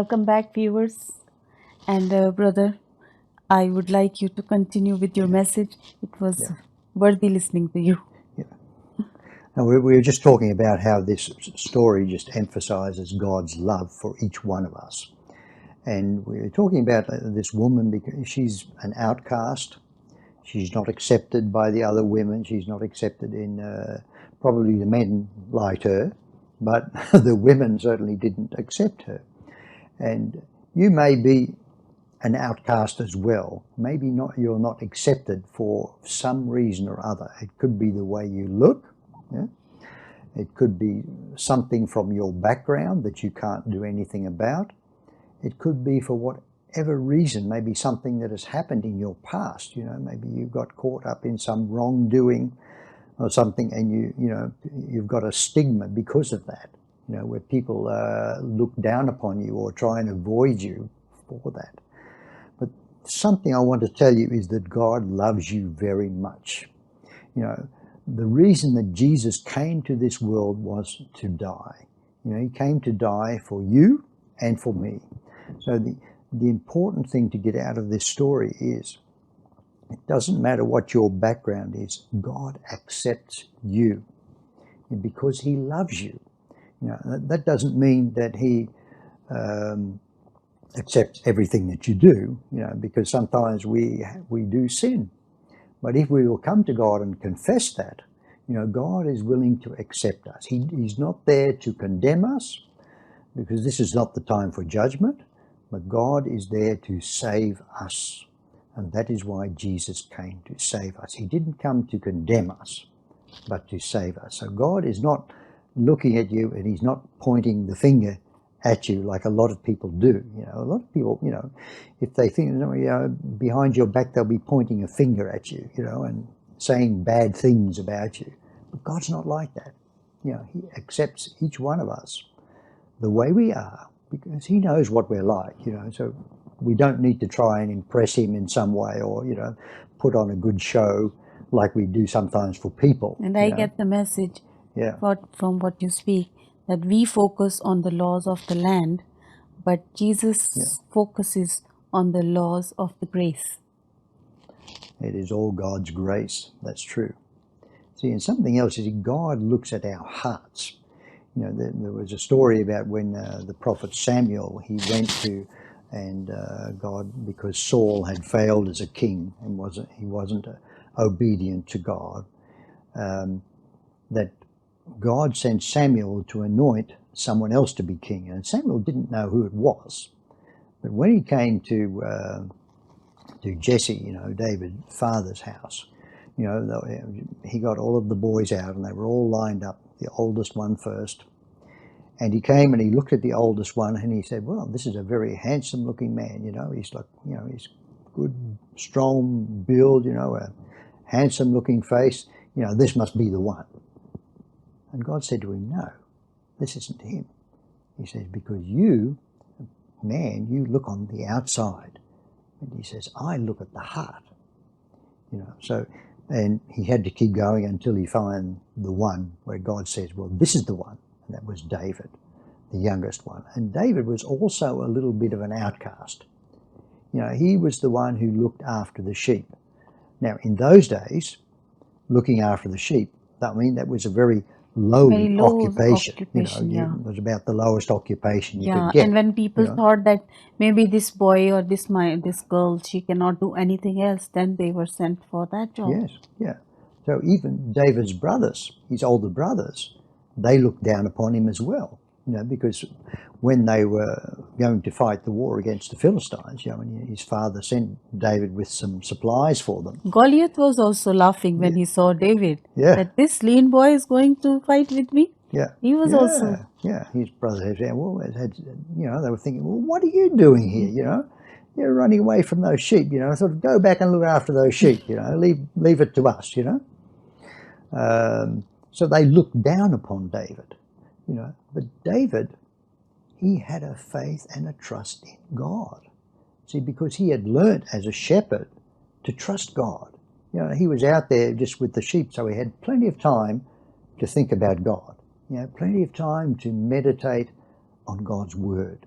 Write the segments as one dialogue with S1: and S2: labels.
S1: Welcome back, viewers. And brother, I would like you to continue with your message. It was
S2: Yeah.
S1: worthy listening to you.
S2: And we were just talking about how this story just emphasizes God's love for each one of us. And we were talking about this woman because she's an outcast. She's not accepted by the other women. She's not accepted in, probably the men liked her, but the women certainly didn't accept her. And you may be an outcast as well. Maybe you're not accepted for some reason or other. It could be the way you look. Yeah? It could be something from your background that you can't do anything about. It could be for whatever reason, maybe something that has happened in your past. Maybe you got caught up in some wrongdoing or something, and you've got a stigma because of that. Where people look down upon you or try and avoid you for that. But something I want to tell you is that God loves you very much. The reason that Jesus came to this world was to die. He came to die for you and for me. So the important thing to get out of this story is it doesn't matter what your background is, God accepts you because He loves you. That doesn't mean that He accepts everything that you do, because sometimes we do sin. But if we will come to God and confess that, God is willing to accept us. He's not there to condemn us, because this is not the time for judgment, but God is there to save us. And that is why Jesus came, to save us. He didn't come to condemn us, but to save us. So God is not looking at you and He's not pointing the finger at you like a lot of people do. A lot of people, if they think, behind your back, they'll be pointing a finger at you, and saying bad things about you. But God's not like that. He accepts each one of us the way we are because He knows what we're like, so we don't need to try and impress Him in some way or, put on a good show like we do sometimes for people.
S1: And I get the message from what you speak, that we focus on the laws of the land, but Jesus focuses on the laws of the grace.
S2: It is all God's grace. That's true. See, and something else is God looks at our hearts. There was a story about when the prophet Samuel, he went to, and God, because Saul had failed as a king and he wasn't obedient to God, that God sent Samuel to anoint someone else to be king. And Samuel didn't know who it was. But when he came to Jesse, David's father's house, he got all of the boys out and they were all lined up, the oldest one first. And he came and he looked at the oldest one and he said, well, this is a very handsome looking man, he's like, he's good, strong build, a handsome looking face, this must be the one. And God said to him, no, this isn't him. He says, because you, man, you look on the outside. And He says, I look at the heart. And he had to keep going until he found the one where God says, well, this is the one. And that was David, the youngest one. And David was also a little bit of an outcast. He was the one who looked after the sheep. Now, in those days, looking after the sheep, that was a very lowly occupation. It was about the lowest occupation you could get.
S1: And when people thought that maybe this boy or this girl, she cannot do anything else, then they were sent for that job.
S2: Yes, yeah. So even David's brothers, his older brothers, they looked down upon him as well, because when they were going to fight the war against the Philistines, his father sent David with some supplies for them.
S1: Goliath was also laughing when he saw David, that this lean boy is going to fight with me.
S2: Yeah.
S1: He was also.
S2: Yeah, his brother said, well, they were thinking, well, what are you doing here, You're running away from those sheep, sort of go back and look after those sheep, leave it to us, So they looked down upon David, But David, he had a faith and a trust in God. See, because he had learnt as a shepherd to trust God. He was out there just with the sheep, so he had plenty of time to think about God. Plenty of time to meditate on God's word.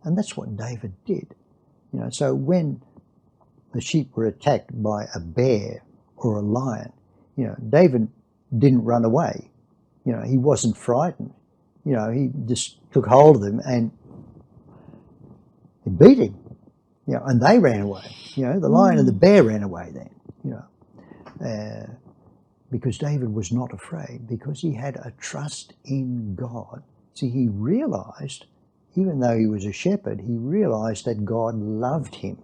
S2: And that's what David did. So when the sheep were attacked by a bear or a lion, David didn't run away. He wasn't frightened. He just took hold of them and he beat him. And they ran away. The lion and the bear ran away then. Because David was not afraid, because he had a trust in God. See, he realized, even though he was a shepherd, he realized that God loved him.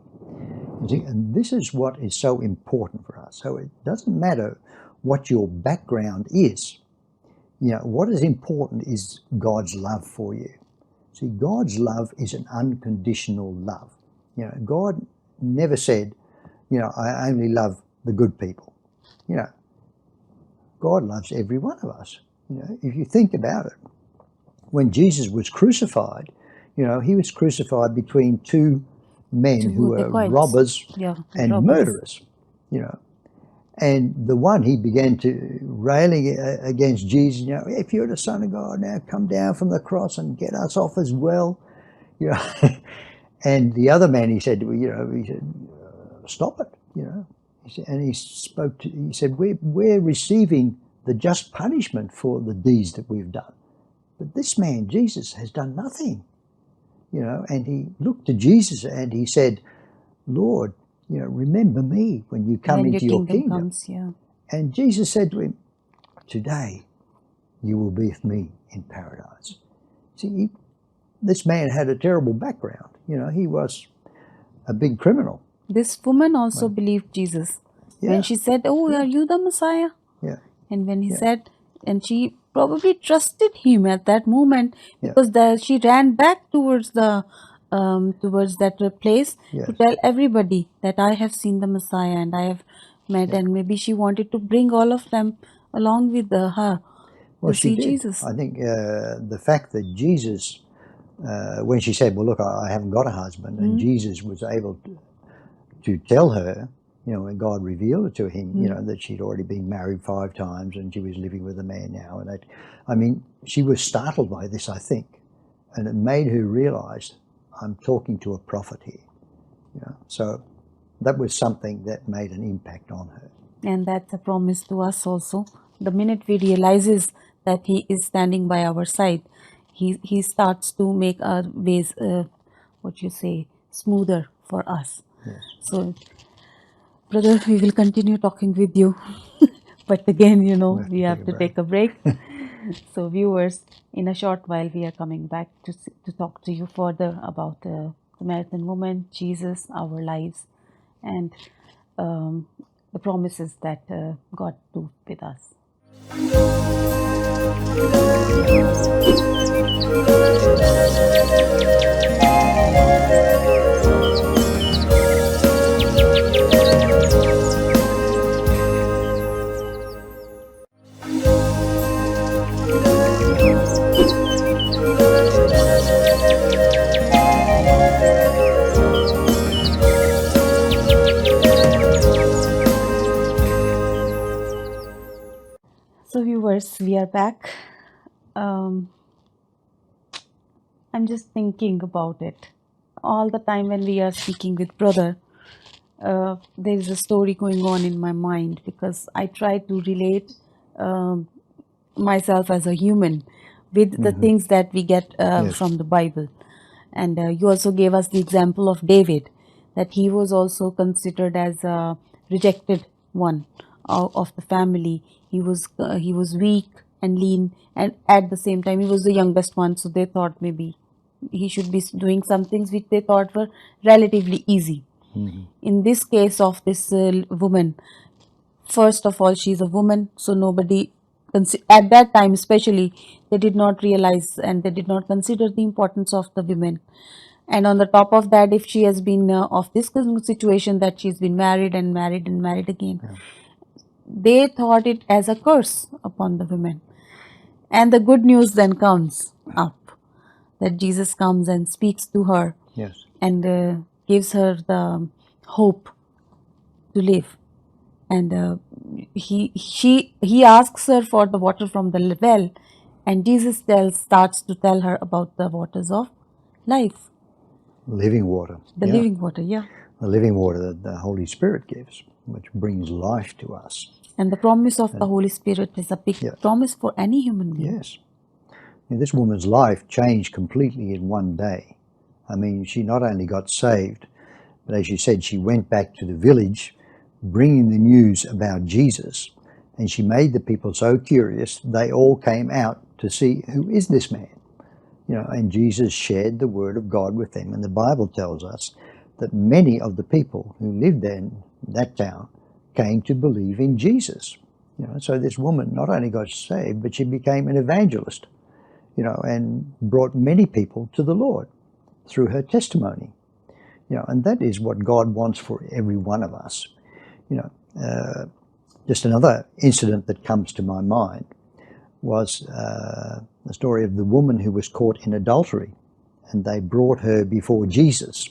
S2: And this is what is so important for us. So it doesn't matter what your background is. What is important is God's love for you. See, God's love is an unconditional love. God never said, I only love the good people. God loves every one of us. If you think about it, when Jesus was crucified, he was crucified between two men who were robbers and murderers. And the one, he began to railing against Jesus, if you're the Son of God, now come down from the cross and get us off as well. And the other man, he said, stop it. And he said, we're receiving the just punishment for the deeds that we've done. But this man, Jesus, has done nothing. And he looked to Jesus and he said, Lord, remember me when you come into your kingdom.
S1: Comes,
S2: And Jesus said to him, today you will be with me in paradise. See, this man had a terrible background. He was a big criminal.
S1: This woman also believed Jesus. When she said, are you the Messiah?
S2: Yeah.
S1: And when he said, and she probably trusted him at that moment, because she ran back towards that place to tell everybody that I have seen the Messiah and I have met, and maybe she wanted to bring all of them along with her to see Jesus.
S2: I think the fact that Jesus, when she said, well, look, I haven't got a husband, and Jesus was able to tell her, when God revealed it to him, that she'd already been married 5 times and she was living with a man now. And that, she was startled by this, I think. And it made her realize, I'm talking to a prophet here. So that was something that made an impact on her.
S1: And that's a promise to us also. The minute we realizes that he is standing by our side, he starts to make our ways, smoother for us.
S2: Yes.
S1: So, brother, we will continue talking with you. But again, we have to take a break. So, viewers, in a short while, we are coming back to talk to you further about the Samaritan woman, Jesus, our lives, and the promises that God do with us. So viewers, we are back. I'm just thinking about it. All the time when we are speaking with brother, there is a story going on in my mind, because I try to relate myself as a human with the things that we get from the Bible. And you also gave us the example of David, that he was also considered as a rejected one of the family. He was weak and lean, and at the same time he was the youngest one, so they thought maybe he should be doing some things which they thought were relatively easy. In this case of this woman, first of all, she's a woman, so nobody at that time especially, they did not realize and they did not consider the importance of the women. And on the top of that, if she has been of this situation that she's been married and married and married again, they thought it as a curse upon the women. And the good news then comes up, that Jesus comes and speaks to her.
S2: Yes.
S1: And gives her the hope to live. And he asks her for the water from the well, and Jesus starts to tell her about the waters of life.
S2: living water.
S1: The living water, yeah.
S2: The living water that the Holy Spirit gives, which brings life to us.
S1: And the promise of the Holy Spirit is a big promise for any human being.
S2: Yes. And this woman's life changed completely in one day. I mean, she not only got saved, but as you said, she went back to the village bringing the news about Jesus, and she made the people so curious they all came out to see, who is this man? And Jesus shared the word of God with them. And the Bible tells us that many of the people who lived there in that town came to believe in Jesus. So this woman not only got saved, but she became an evangelist, and brought many people to the Lord through her testimony. And that is what God wants for every one of us. Just another incident that comes to my mind was the story of the woman who was caught in adultery, and they brought her before Jesus,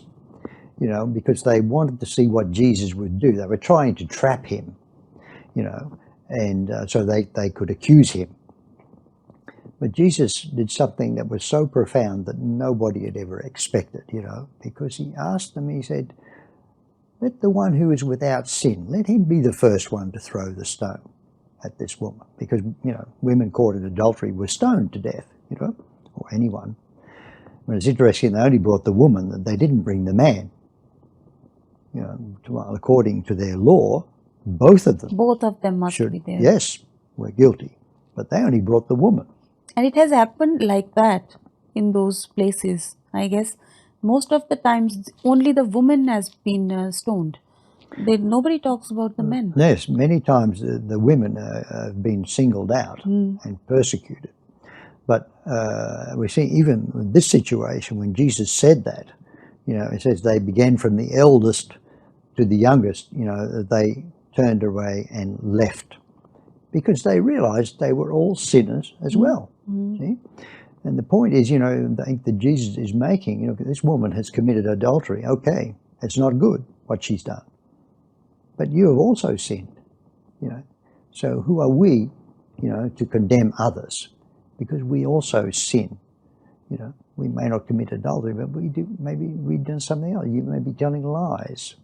S2: because they wanted to see what Jesus would do. They were trying to trap him, and so they could accuse him. But Jesus did something that was so profound that nobody had ever expected, because he asked them, he said, let the one who is without sin, let him be the first one to throw the stone at this woman. Because, women caught in adultery were stoned to death, or anyone. But it's interesting, they only brought the woman, that they didn't bring the man. According to their law, both of them
S1: must be there.
S2: Yes, were guilty. But they only brought the woman.
S1: And it has happened like that in those places. I guess most of the times only the woman has been stoned. Nobody talks about the men.
S2: Yes, many times the women have been singled out and persecuted. But we see even in this situation, when Jesus said that, it says they began from the eldest to the youngest, they turned away and left, because they realized they were all sinners as well. See? And the point is, I think that Jesus is making, this woman has committed adultery. Okay, it's not good what she's done. But you have also sinned, So who are we, to condemn others? Because we also sin, We may not commit adultery, but we do. Maybe we've done something else. You may be telling lies.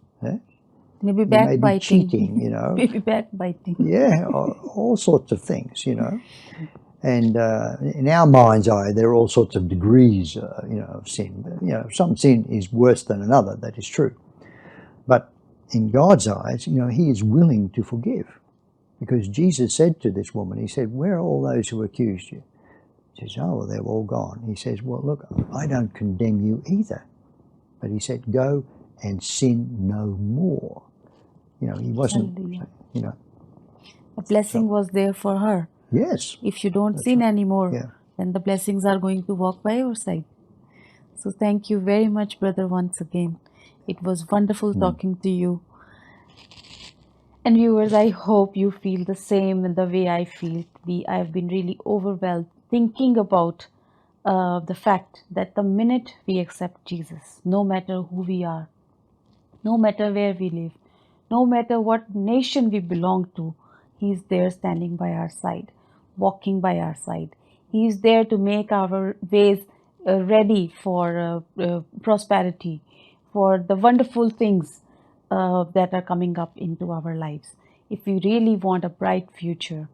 S1: Maybe backbiting.
S2: Maybe cheating,
S1: Maybe backbiting.
S2: Yeah, all sorts of things, And in our mind's eye, there are all sorts of degrees, of sin. But, some sin is worse than another. That is true. But in God's eyes, He is willing to forgive, because Jesus said to this woman, He said, "Where are all those who accused you?" She says, "Oh, well, they're all gone." He says, "Well, look, I don't condemn you either." But He said, "Go and sin no more." He wasn't,
S1: The blessing was there for her.
S2: Yes.
S1: If you don't sin anymore, then the blessings are going to walk by your side. So thank you very much, brother, once again. It was wonderful talking to you. And viewers, I hope you feel the same in the way I feel. I've been really overwhelmed thinking about the fact that the minute we accept Jesus, no matter who we are, no matter where we live, no matter what nation we belong to, He's there standing by our side, walking by our side. He's there to make our ways ready for prosperity, for the wonderful things that are coming up into our lives. If we really want a bright future,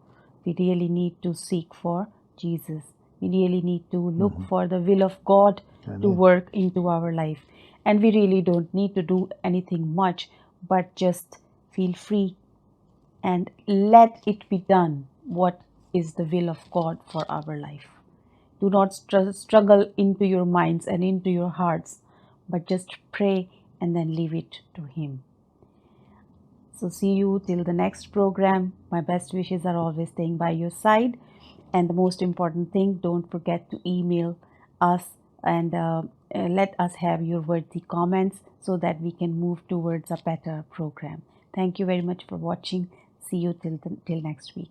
S1: we really need to seek for Jesus. We really need to look for the will of God to work into our life. And we really don't need to do anything much, but just feel free and let it be done what is the will of God for our life. Do not struggle into your minds and into your hearts, but just pray and then leave it to Him. So see you till the next program. My best wishes are always staying by your side. And the most important thing, don't forget to email us and let us have your worthy comments so that we can move towards a better program. Thank you very much for watching. See you till next week.